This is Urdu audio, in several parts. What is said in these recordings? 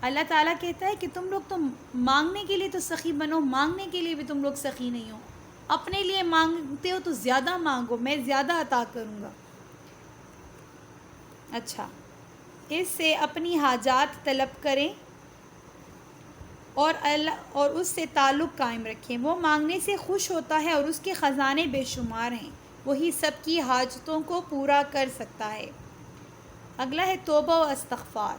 اللہ تعالیٰ کہتا ہے کہ تم لوگ تو مانگنے کے لیے تو سخی بنو، مانگنے کے لیے بھی تم لوگ سخی نہیں ہو، اپنے لیے مانگتے ہو تو زیادہ مانگو، میں زیادہ عطا کروں گا۔ اچھا، اس سے اپنی حاجات طلب کریں اور اس سے تعلق قائم رکھیں۔ وہ مانگنے سے خوش ہوتا ہے اور اس کے خزانے بے شمار ہیں، وہی سب کی حاجتوں کو پورا کر سکتا ہے۔ اگلا ہے توبہ و استغفار۔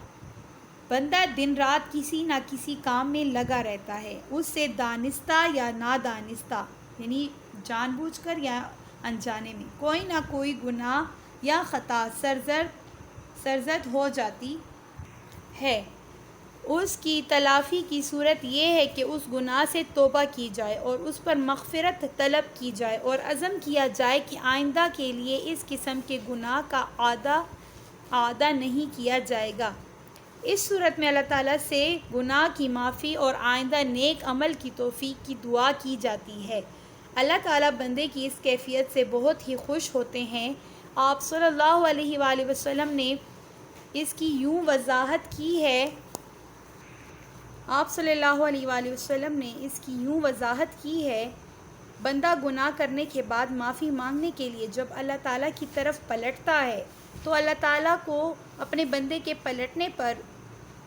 بندہ دن رات کسی نہ کسی کام میں لگا رہتا ہے، اس سے دانستہ یا نادانستہ، یعنی جان بوجھ کر یا انجانے میں، کوئی نہ کوئی گناہ یا خطا سرزد ہو جاتی ہے۔ اس کی تلافی کی صورت یہ ہے کہ اس گناہ سے توبہ کی جائے اور اس پر مغفرت طلب کی جائے اور عزم کیا جائے کہ آئندہ کے لیے اس قسم کے گناہ کا اعادہ نہیں کیا جائے گا۔ اس صورت میں اللہ تعالیٰ سے گناہ کی معافی اور آئندہ نیک عمل کی توفیق کی دعا کی جاتی ہے۔ اللہ تعالیٰ بندے کی اس کیفیت سے بہت ہی خوش ہوتے ہیں۔ آپ صلی اللہ علیہ وآلہ وسلم نے اس کی یوں وضاحت کی ہے بندہ گناہ کرنے کے بعد معافی مانگنے کے لیے جب اللہ تعالیٰ کی طرف پلٹتا ہے تو اللہ تعالیٰ کو اپنے بندے کے پلٹنے پر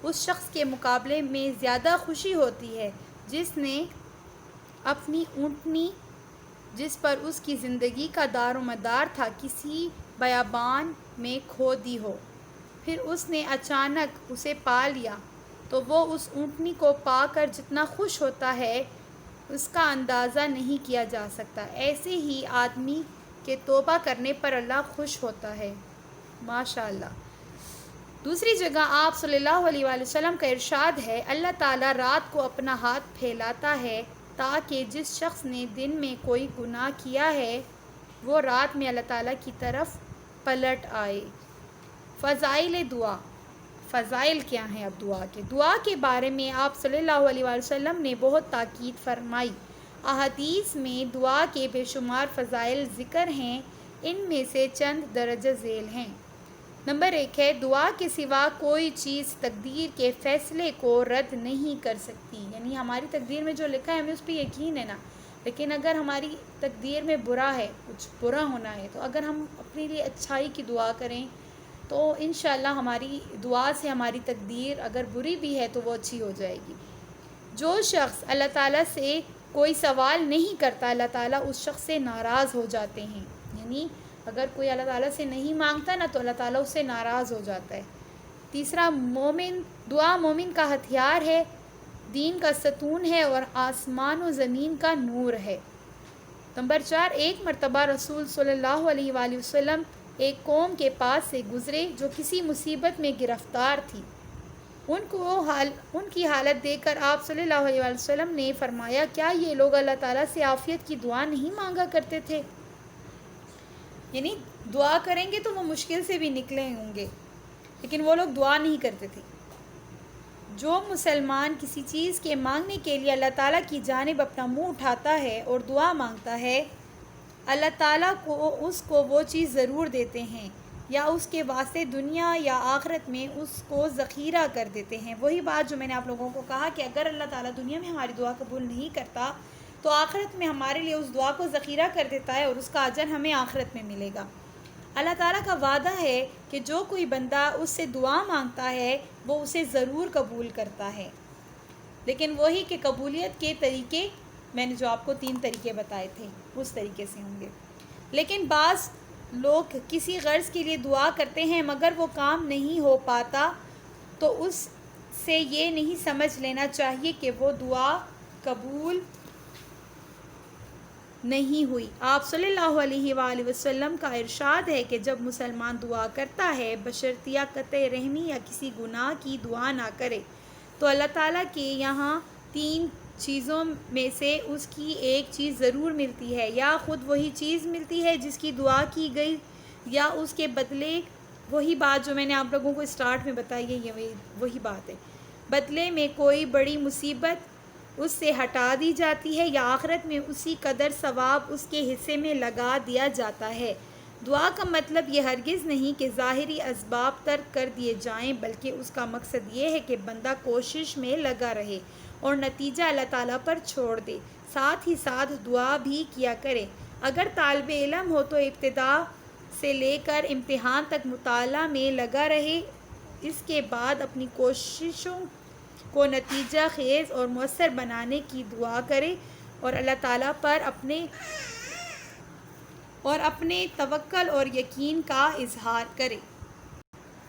اس شخص کے مقابلے میں زیادہ خوشی ہوتی ہے جس نے اپنی اونٹنی جس پر اس کی زندگی کا دار و مدار تھا کسی بیابان میں کھو دی ہو، پھر اس نے اچانک اسے پا لیا تو وہ اس اونٹنی کو پا کر جتنا خوش ہوتا ہے اس کا اندازہ نہیں کیا جا سکتا۔ ایسے ہی آدمی کے توبہ کرنے پر اللہ خوش ہوتا ہے۔ ماشاءاللہ۔ دوسری جگہ آپ صلی اللہ علیہ وآلہ وسلم کا ارشاد ہے، اللہ تعالیٰ رات کو اپنا ہاتھ پھیلاتا ہے تاکہ جس شخص نے دن میں کوئی گناہ کیا ہے وہ رات میں اللہ تعالیٰ کی طرف پلٹ آئے۔ فضائل دعا۔ فضائل کیا ہیں اب دعا کے بارے میں آپ صلی اللہ علیہ وآلہ وسلم نے بہت تاکید فرمائی۔ احادیث میں دعا کے بے شمار فضائل ذکر ہیں، ان میں سے چند درج ذیل ہیں۔ نمبر 1 ہے، دعا کے سوا کوئی چیز تقدیر کے فیصلے کو رد نہیں کر سکتی، یعنی ہماری تقدیر میں جو لکھا ہے ہمیں اس پہ یقین ہے نا، لیکن اگر ہماری تقدیر میں برا ہے، کچھ برا ہونا ہے، تو اگر ہم اپنے لیے اچھائی کی دعا کریں تو انشاءاللہ ہماری دعا سے ہماری تقدیر اگر بری بھی ہے تو وہ اچھی ہو جائے گی۔ جو شخص اللہ تعالیٰ سے کوئی سوال نہیں کرتا اللہ تعالیٰ اس شخص سے ناراض ہو جاتے ہیں، یعنی اگر کوئی اللہ تعالیٰ سے نہیں مانگتا نا تو اللہ تعالیٰ اس سے ناراض ہو جاتا ہے۔ تیسرا، دعا مومن کا ہتھیار ہے، دین کا ستون ہے اور آسمان و زمین کا نور ہے۔ نمبر 4، ایک مرتبہ رسول صلی اللہ علیہ وآلہ وسلم ایک قوم کے پاس سے گزرے جو کسی مصیبت میں گرفتار تھی۔ ان کی حالت دیکھ کر آپ صلی اللہ علیہ وآلہ وسلم نے فرمایا، کیا یہ لوگ اللہ تعالیٰ سے عافیت کی دعا نہیں مانگا کرتے تھے؟ یعنی دعا کریں گے تو وہ مشکل سے بھی نکلے ہوں گے، لیکن وہ لوگ دعا نہیں کرتے تھے۔ جو مسلمان کسی چیز کے مانگنے کے لیے اللہ تعالیٰ کی جانب اپنا منہ اٹھاتا ہے اور دعا مانگتا ہے، اللہ تعالیٰ اس کو وہ چیز ضرور دیتے ہیں یا اس کے واسطے دنیا یا آخرت میں اس کو ذخیرہ کر دیتے ہیں۔ وہی بات جو میں نے آپ لوگوں کو کہا کہ اگر اللہ تعالیٰ دنیا میں ہماری دعا قبول نہیں کرتا تو آخرت میں ہمارے لیے اس دعا کو ذخیرہ کر دیتا ہے اور اس کا اجر ہمیں آخرت میں ملے گا۔ اللہ تعالیٰ کا وعدہ ہے کہ جو کوئی بندہ اس سے دعا مانگتا ہے وہ اسے ضرور قبول کرتا ہے، لیکن وہی کہ قبولیت کے طریقے میں نے جو آپ کو 3 طریقے بتائے تھے اس طریقے سے ہوں گے۔ لیکن بعض لوگ کسی غرض کے لیے دعا کرتے ہیں مگر وہ کام نہیں ہو پاتا تو اس سے یہ نہیں سمجھ لینا چاہیے کہ وہ دعا قبول نہیں ہوئی۔ آپ صلی اللہ علیہ وآلہ وسلم کا ارشاد ہے کہ جب مسلمان دعا کرتا ہے بشرطیہ قطع رحمی یا کسی گناہ کی دعا نہ کرے تو اللہ تعالیٰ کے یہاں 3 چیزوں میں سے اس کی ایک چیز ضرور ملتی ہے، یا خود وہی چیز ملتی ہے جس کی دعا کی گئی، یا اس کے بدلے وہی بات جو میں نے آپ لوگوں کو اسٹارٹ میں بتائی ہے، یہ وہی بات ہے، بدلے میں کوئی بڑی مصیبت اس سے ہٹا دی جاتی ہے یا آخرت میں اسی قدر ثواب اس کے حصے میں لگا دیا جاتا ہے۔ دعا کا مطلب یہ ہرگز نہیں کہ ظاہری اسباب ترک کر دیے جائیں، بلکہ اس کا مقصد یہ ہے کہ بندہ کوشش میں لگا رہے اور نتیجہ اللہ تعالیٰ پر چھوڑ دے۔ ساتھ ہی ساتھ دعا بھی کیا کرے۔ اگر طالب علم ہو تو ابتدا سے لے کر امتحان تک مطالعہ میں لگا رہے، اس کے بعد اپنی کوششوں کو نتیجہ خیز اور مؤثر بنانے کی دعا کرے اور اللہ تعالیٰ پر اپنے توکل اور یقین کا اظہار کرے۔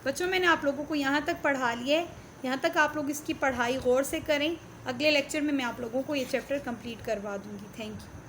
بچوں، میں نے آپ لوگوں کو یہاں تک پڑھا لیا ہے، یہاں تک آپ لوگ اس کی پڑھائی غور سے کریں۔ اگلے لیکچر میں آپ لوگوں کو یہ چیپٹر کمپلیٹ کروا دوں گی۔ Thank you.